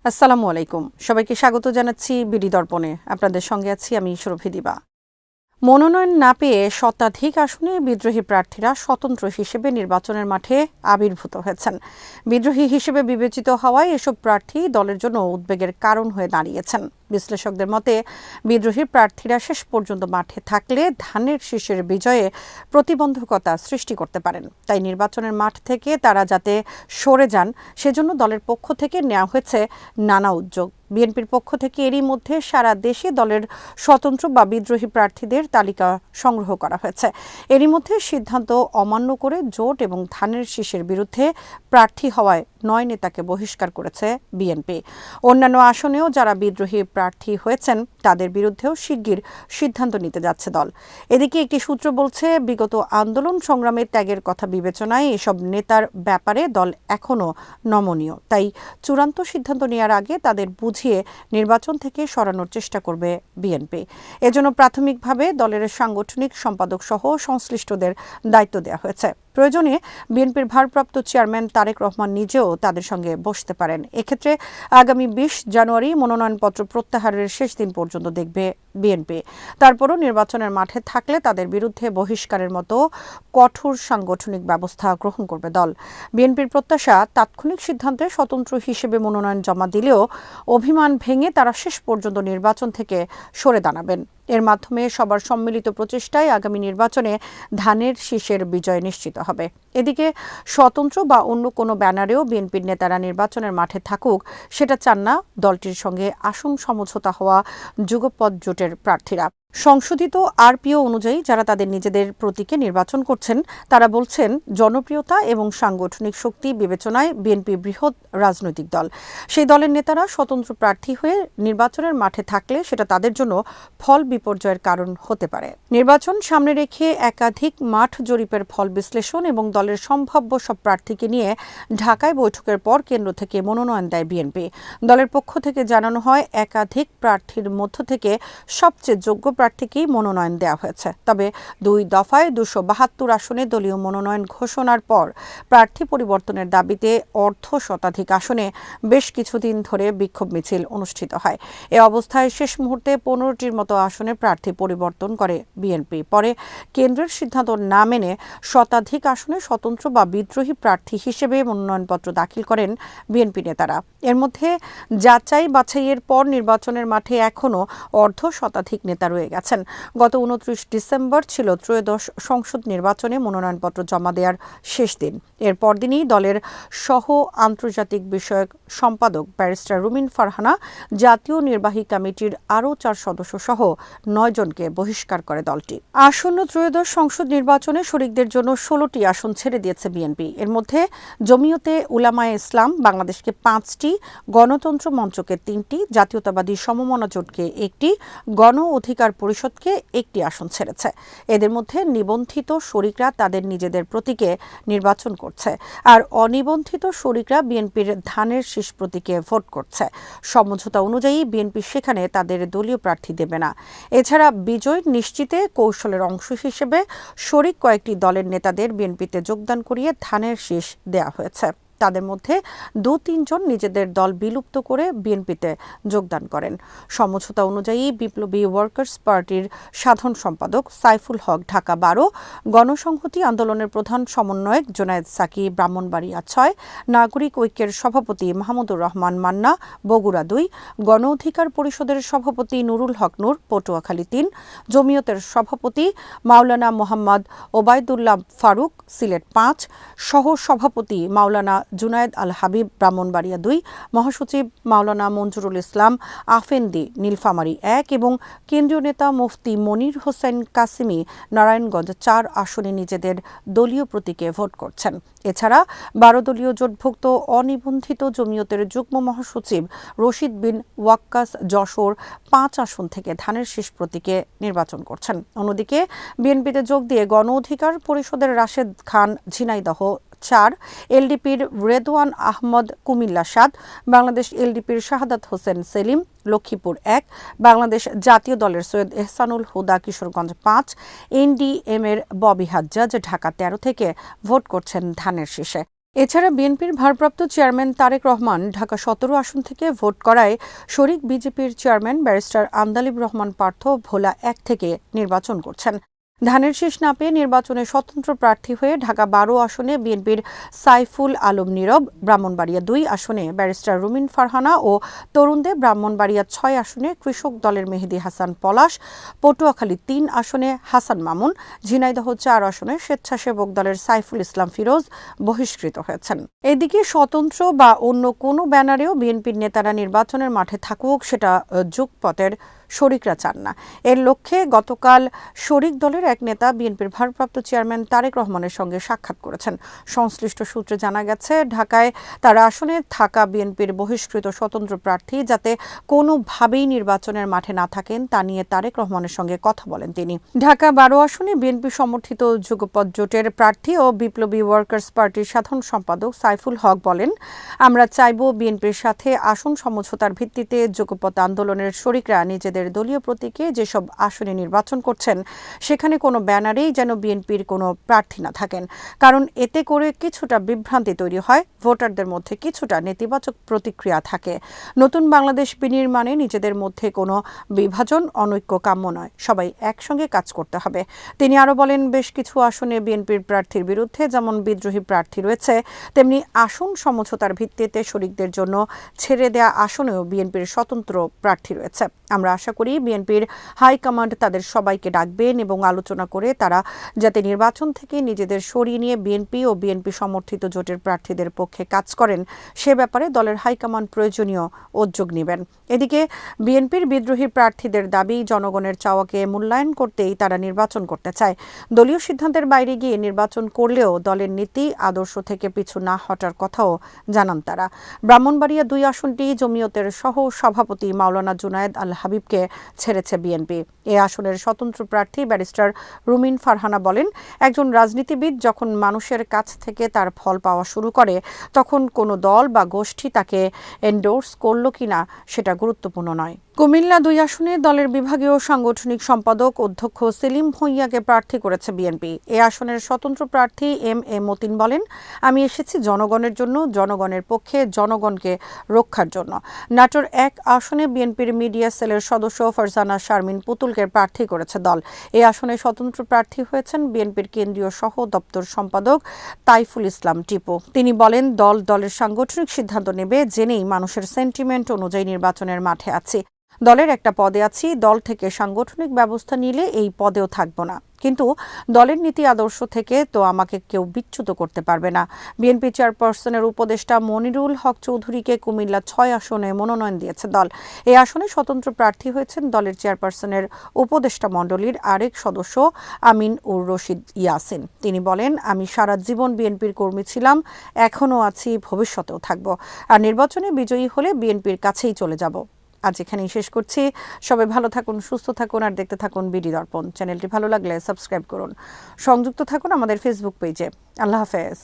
আসসালামু আলাইকুম। সবাইকে স্বাগত জানাচ্ছি বিডি দর্পণে। আপনাদের সঙ্গে আছি আমি সুরভি দিবা। মনোনয়ন না পেয়ে শতাধিক আসনে বিদ্রোহী প্রার্থীরা স্বতন্ত্র হিসেবে নির্বাচনের মাঠে আবির্ভূত হয়েছেন। বিদ্রোহী হিসেবে বিবেচিত হওয়ায় এসব প্রার্থী দলের জন্য উদ্বেগের কারণ হয়ে দাঁড়িয়েছেন। বিশ্লেষকদের মতে বিদ্রোহী প্রার্থীরা শেষ পর্যন্ত মাঠে থাকলে ধানের শীষের বিজয়ে প্রতিবন্ধকতা সৃষ্টি করতে পারেন। তাই নির্বাচনের মাঠ থেকে তারা যাতে সরে যান সেজন্য দলের পক্ষ থেকে নেওয়া হয়েছে নানা উদ্যোগ। বিএনপির পক্ষ থেকে এরই মধ্যে সারা দেশে দলের স্বতন্ত্র বা বিদ্রোহী প্রার্থীদের তালিকা সংগ্রহ করা হয়েছে। এরই মধ্যে সিদ্ধান্ত অমান্য করে জোট এবং ধানের শীষের বিরুদ্ধে প্রার্থী হওয়ায় 9 নেতাকে বহিষ্কার করেছে বিএনপি। অন্যান্য আসনেও যারা বিদ্রোহী প্রার্থী হয়েছেন তাদের বিরুদ্ধেও শিগগির সিদ্ধান্ত নিতে যাচ্ছে দল। এদিকে একটি সূত্র বলছে, বিগত আন্দোলন সংগ্রামে ত্যাগের কথা বিবেচনায় এসব নেতার ব্যাপারে দল এখনও নমনীয়। তাই চূড়ান্ত সিদ্ধান্ত নেওয়ার আগে তাদের বুঝিয়ে নির্বাচন থেকে সরানোর চেষ্টা করবে বিএনপি। এজন্য প্রাথমিকভাবে দলের সাংগঠনিক সম্পাদক সহ সংশ্লিষ্টদের দায়িত্ব দেওয়া হয়েছে। প্রয়োজনে বিএনপির ভারপ্রাপ্ত চেয়ারম্যান তারেক রহমান নিজেও তাদের সঙ্গে বসতে পারেন। এক্ষেত্রে আগামী 20 জানুয়ারি মনোনয়নপত্র প্রত্যাহারের শেষ দিন পর্যন্ত দেখবে বিএনপি। তারপরও নির্বাচনের মাঠে থাকলে তাদের বিরুদ্ধে বহিষ্কারের মতো কঠোর সাংগঠনিক ব্যবস্থা গ্রহণ করবে দল। বিএনপির প্রত্যাশা, তাৎক্ষণিক সিদ্ধান্তে স্বতন্ত্র হিসেবে মনোনয়ন জমা দিলেও অভিমান ভেঙে তারা শেষ পর্যন্ত নির্বাচন থেকে সরে দাঁড়াবেন। এর মাধ্যমে সবার সম্মিলিত প্রচেষ্টায় আগামী নির্বাচনে ধানের শীষের বিজয় নিশ্চিত হবে। এদিকে স্বতন্ত্র বা অন্য কোনো ব্যানারেও বিএনপির নেতারা নির্বাচনের মাঠে থাকুক সেটা চান না দলটির সঙ্গে আসন সমঝোতা হওয়া যুগপৎ জোটের প্রার্থীরা। সংশোধিত আরপিও অনুযায়ী যারা তাদের নিজেদের প্রতীকে নির্বাচন করছেন তারা বলছেন, জনপ্রিয়তা এবং সাংগঠনিক শক্তি বিবেচনায় বিএনপি বৃহৎ রাজনৈতিক দল। সেই দলের নেতারা স্বতন্ত্র প্রার্থী হয়ে নির্বাচনের মাঠে থাকলে সেটা তাদের জন্য ফল বিপর্যয়ের কারণ হতে পারে। নির্বাচন সামনে রেখে একাধিক মাঠ জরিপের ফল বিশ্লেষণ এবং দলের সম্ভাব্য সব প্রার্থীকে নিয়ে ঢাকায় বৈঠকের পর কেন্দ্র থেকে মনোনয়ন দেয় বিএনপি। দলের পক্ষ থেকে জানানো হয়, একাধিক প্রার্থীর মধ্য থেকে সবচেয়ে যোগ্য প্রার্থীকেই মনোনয়ন দেওয়া হয়েছে। তবে 2 দফায় 272 আসনে দলীয় মনোনয়ন ঘোষণার পর প্রার্থী পরিবর্তনের দাবিতে শতাধিক আসনে বেশ কিছুদিন ধরে বিক্ষোভ মিছিল অনুষ্ঠিত হয়। এ অবস্থায় শেষ মুহূর্তে 15টির মতো আসনে প্রার্থী পরিবর্তন করে বিএনপি। পরে কেন্দ্রের সিদ্ধান্ত না মেনে শতাধিক আসনে স্বতন্ত্র বা বিদ্রোহী প্রার্থী হিসেবে মনোনয়নপত্র দাখিল করেন বিএনপি নেতারা। এর মধ্যে যাচাই বাছাইয়ের পর নির্বাচনের মাঠে এখনও শতাধিক নেতা রয়ে গেছেন। গত 29 ডিসেম্বর ছিল ত্রয়োদশ সংসদ নির্বাচনে মনোনয়নপত্র জমা দেওয়ার শেষ দিন। এর পরদিনই দলের সহ আন্তর্জাতিক বিষয়ক সম্পাদক ব্যারিস্টার রুমিন ফারহানা জাতীয় নির্বাহী কমিটির আরও 4 সদস্য সহ 9 জনকে বহিষ্কার করে দলটি। আসন্ন ত্রয়োদশ সংসদ নির্বাচনে শরিকদের জন্য 16টি আসন ছেড়ে দিয়েছে বিএনপি। এর মধ্যে জমিয়তে উলামায়ে ইসলাম বাংলাদেশকে 5টি, গণতন্ত্র মঞ্চকে 3টি, জাতীয়তাবাদী সমমনা জোটকে 1টি, গণ অধিকার পরিষদকে 1টি আসন ছেড়েছে। এদের মধ্যে নিবন্ধিত শরিকরা তাদের নিজেদের প্রতীকে নির্বাচন করছে, আর অনিবন্ধিত শরিকরা বিএনপির ধানের শীষ প্রতীকে ভোট করছে। সমঝোতা অনুযায়ী বিএনপি সেখানে তাদের দলীয় প্রার্থী দেবে না। এছাড়া বিজয় নিশ্চিতে কৌশলের অংশ হিসেবে শরিক কয়েকটি দলের নেতাদের বিএনপিতে যোগদান করিয়ে ধানের শীষ দেয়া হয়েছে। তাদের মধ্যে 2-3 জন নিজেদের দল বিলুপ্ত করে বিএনপিতে যোগদান করেন। সমঝোতা অনুযায়ী বিপ্লবী ওয়ার্কার্স পার্টির সাধারণ সম্পাদক সাইফুল হক ঢাকা 12, গণসংহতি আন্দোলনের প্রধান সমন্বয়ক জোনায়েদ সাকি ব্রাহ্মণবাড়িয়া 6, নাগরিক ঐক্যের সভাপতি মাহমুদুর রহমান মান্না বগুড়া 2, গণ অধিকার পরিষদের সভাপতি নুরুল হক নূর পটুয়াখালী 3, জমিয়তের সভাপতি মাওলানা মোহাম্মদ ওবায়দুল্লাহ ফারুক সিলেট 5, সহ সভাপতি মাওলানা জুনায়েদ আল হাবিব ব্রাহ্মণবাড়িয়া 2, মহাসচিব মাওলানা মঞ্জুরুল ইসলাম আফেন্দি নীলফামারী 1 এবং কেন্দ্রীয় নেতা মুফতি মনির হোসেন কাসিমি নারায়ণগঞ্জ 4 আসনে নিজেদের দলীয় প্রতীকে ভোট করছেন। এছাড়া 12 দলীয় জোটভুক্ত অনিবন্ধিত জমিয়তের যুগ্ম মহাসচিব রশিদ বিন ওয়াক্কাস যশোর 5 আসন থেকে ধানের শীষ প্রতীকে নির্বাচন করছেন। অন্যদিকে বিএনপিতে যোগ দিয়ে গণ অধিকার পরিষদের রাশেদ খান ঝিনাইদহ 4, এলডিপির রেদওয়ান আহমদ কুমিল্লা 7, বাংলাদেশ এলডিপির শাহাদাত হোসেন সেলিম লক্ষ্মীপুর 1, বাংলাদেশ জাতীয় দলের সৈয়দ এহসানুল হুদা কিশোরগঞ্জ 5, এনডিএম এর ববি হাজ্জাজ ঢাকা 13 থেকে ভোট করছেন ধানের শীষে। এছাড়া বিএনপির ভারপ্রাপ্ত চেয়ারম্যান তারেক রহমান ঢাকা ১৭ আসন থেকে ভোট করায় শরিক বিজেপির চেয়ারম্যান ব্যারিস্টার আন্দালিব রহমান পার্থ ভোলা ১ থেকে নির্বাচন করছেন। ধানের শীষ না পেয়ে নির্বাচনে স্বতন্ত্র প্রার্থী হয়ে ঢাকা ১২ আসনে বিএনপির সাইফুল আলম নীরব, ব্রাহ্মণবাড়িয়া ২ আসনে ব্যারিস্টার রুমিন ফারহানা ও তরুণদে ব্রাহ্মণবাড়িয়া ৬ আসনে কৃষক দলের মেহেদী হাসান পলাশ, পটুয়াখালী ৩ আসনে হাসান মামুন, ঝিনাইদহ ৪ আসনে স্বেচ্ছাসেবক দলের সাইফুল ইসলাম ফিরোজ বহিষ্কৃত হয়েছেন। এদিকে স্বতন্ত্র বা অন্য কোনো ব্যানারেও বিএনপির নেতারা নির্বাচনের মাঠে থাকুক, সেটা যুগপথের শরিকরা চান না। এর লক্ষ্যে গতকাল শরিক দলের এক নেতা বিএনপির ভারপ্রাপ্ত চেয়ারম্যান তারেক রহমানের সঙ্গে সাক্ষাৎ করেছেন। সংশ্লিষ্ট সূত্রে জানা গেছে, ঢাকায় তার আসনে থাকা বিএনপির বহিষ্কৃত স্বতন্ত্র প্রার্থী যাতে কোনোভাবেই নির্বাচনের মাঠে না থাকেন তা নিয়ে তারেক রহমানের সঙ্গে কথা বলেন তিনি। ঢাকা ১২ আসনে বিএনপি সমর্থিত যুগপথ জোটের প্রার্থী ও বিপ্লবী ওয়ার্কার্স পার্টির সাধারণ সম্পাদক সাইফুল হক বলেন, আমরা চাইব বিএনপির সাথে আসন সমঝোতার ভিত্তিতে যুগপথ আন্দোলনের শরিকরা নিজেদের দলীয় প্রতীকে যেসব আসনে নির্বাচন করছেন সেখানে কোনো ব্যানারেই যেন বিএনপির কোনো প্রার্থী না থাকেন। কারণ এতে করে কিছুটা বিভ্রান্তি তৈরি হয়, ভোটারদের মধ্যে কিছুটা নেতিবাচক প্রতিক্রিয়া থাকে। নতুন বাংলাদেশ বিনির্মাণে নিজেদের মধ্যে কোনো বিভাজন অনৈক্য কাম্য নয়, সবাই একসঙ্গে কাজ করতে হবে। তিনি আরও বলেন, বেশ কিছু আসনে বিএনপির প্রার্থীর বিরুদ্ধে যেমন বিদ্রোহী প্রার্থী রয়েছে, তেমনি আসন সমঝোতার ভিত্তিতে শরিকদের জন্য ছেড়ে দেয়া আসনেও বিএনপির স্বতন্ত্র প্রার্থী রয়েছে। আমরা আশা করি বিএনপির হাইকমান্ড তাদের সবাইকে ডাকবেন এবং আলোচনা করে তারা যাতে নির্বাচন থেকে নিজেদের সরিয়ে নিয়ে বিএনপি ও বিএনপি সমর্থিত জোটের প্রার্থীদের পক্ষে কাজ করেন, সে ব্যাপারে দলের হাইকমান্ড প্রয়োজনীয় উদ্যোগ নেবেন। এদিকে বিএনপির বিদ্রোহী প্রার্থীদের দাবি, জনগণের চাওয়াকে মূল্যায়ন করতেই তারা নির্বাচন করতে চায়। দলীয় সিদ্ধান্তের বাইরে গিয়ে নির্বাচন করলেও দলের নীতি আদর্শ থেকে পিছু না হটার কথাও জানান তারা। ব্রাহ্মণবাড়িয়া ২ আসনটি জমিয়তের সহ সভাপতি মাওলানা জুনায়েদ আল হাবিবকে ছেড়েছে বিএনপি। এ আসনের স্বতন্ত্র প্রার্থী ব্যারিস্টার রুমিন ফারহানা বলেন, একজন রাজনীতিবিদ যখন মানুষের কাছ থেকে তার ফল পাওয়া শুরু করে তখন কোনো দল বা গোষ্ঠী তাকে এন্ডোর্স করল কিনা সেটা গুরুত্বপূর্ণ নয়। কুমিল্লা ২ আসনে দলের বিভাগীয় সাংগঠনিক সম্পাদক অধ্যক্ষ সেলিম ভূঁইয়াকে প্রার্থী করেছে বিএনপি। এ আসনের স্বতন্ত্র প্রার্থী এম এ মতিন বলেন, আমি এসেছি জনগণের জন্য, জনগণের পক্ষে, জনগণকে রক্ষার জন্য। নাটোর ১ আসনে বিএনপির মিডিয়া সেলের সদস্য ফারজানা শারমিন পুতুলকে প্রার্থী করেছে দল। এ আসনে স্বতন্ত্র প্রার্থী হয়েছেন বিএনপির কেন্দ্রীয় সহ দপ্তর সম্পাদক তাইফুল ইসলাম টিপু। তিনি বলেন, দলের সাংগঠনিক সিদ্ধান্ত নেবে, জেনেই মানুষের সেন্টিমেন্ট অনুযায়ী নির্বাচনের মাঠে আছি। দলের একটা পদে আছি, দল থেকে সাংগঠনিক ব্যবস্থা নিলে এই পদেও থাকব না, কিন্তু দলের নীতি আদর্শ থেকে তো আমাকে কেউ বিচ্যুত করতে পারবে না। বিএনপি চেয়ারপারসনের উপদেষ্টা মনিরুল হক চৌধুরীকে কুমিল্লা ৬ আসনে মনোনয়ন দিয়েছে দল। এই আসনে স্বতন্ত্র প্রার্থী হয়েছেন দলের চেয়ারপারসনের উপদেষ্টা মণ্ডলীর আরেক সদস্য আমিন উর রশিদ ইয়াসিন। তিনি বলেন, আমি সারা জীবন বিএনপির কর্মী ছিলাম, এখনও আছি, ভবিষ্যতেও থাকব। আর নির্বাচনে বিজয়ী হলে বিএনপির কাছেই চলে যাব। আজ এখানেই শেষ করছি। সবাই ভালো থাকুন, সুস্থ থাকুন আর দেখতে থাকুন বিডি দর্পণ। চ্যানেলটি ভালো লাগলে সাবস্ক্রাইব করুন, সংযুক্ত থাকুন আমাদের ফেসবুক পেজে। আল্লাহ হাফেজ।